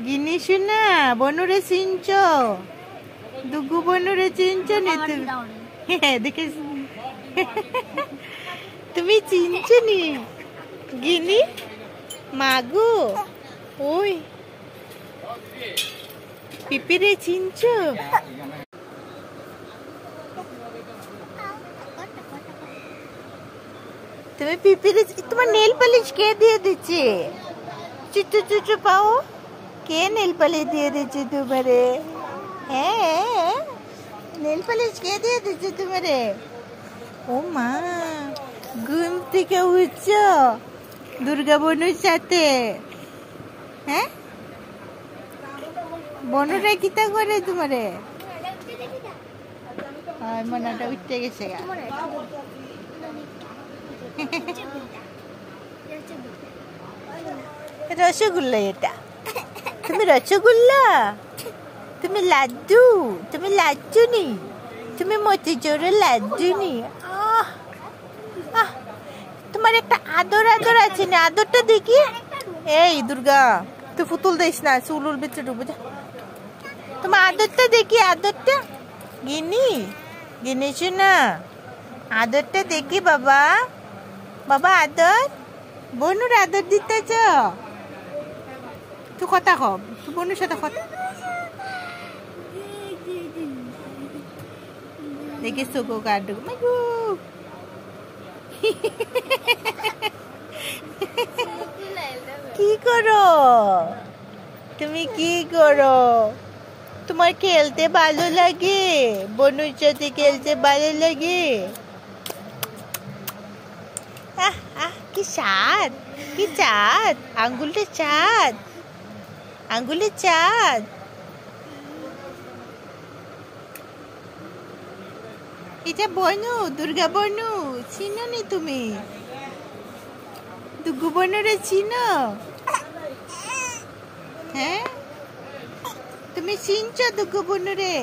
গিনি শোনা বনুরে scenes? দুগু বনুরে scenes নি তুমি? হ্যাঁ দেখে তুমি চিনছ নি গিনি মাগু? ওই পিপিরে চিনছ? তুমি পিপিরে তোমার নেল পালিশ কে দিয়ে দিচ্ছে? চুচু চুচু পাও কে নেল পালিশ দিয়ে দিচ্ছে তোমারে? হ্যাঁ নেল পালিশ কে দিয়ে দিচ্ছে তোমারে? ও মা ঘুম থেকে উঠছ দুর্গা বনুর সাথে? হ্যাঁ বনুরা কিতা করে তোমারে? মনাটা উঠতে গেছে গা। রসগোল্লা এটা। তুমি রসগোল্লা? তুমি লাড্ডু? তুমি লাড্ডু নি? তুমি মতিচুরের লাড্ডু নি? তোমার একটা আদর আদর আছে না? আদরটা দেখি। এই দুর্গা তুই পুতুল দিস না, চুলুর ভিতরে ডুবে যা। তোমার আদরটা দেখি, আদরটা। গিনি গিনি শোনা আদরটা দেখি বাবা। বাবা আদর বনুর আদর দিতেছ? তুই কথা কব, তুই বনুর সাথে কথা দেখিস তো কার্ড কি করো তুমি? কি করো? তোমার খেলতে ভালো লাগে? বনুর সাথে খেলতে ভালো লাগে? কি স্বাদ, কি চাঁদ, আঙ্গুলটা চাঁদ, আঙ্গুলের চাঁদ। এটা বনু, দুর্গা বনু চিনো নি তুমি? দুগু বনুরে চিনো? হ্যাঁ তুমি চিনছ দুগু বনুরে?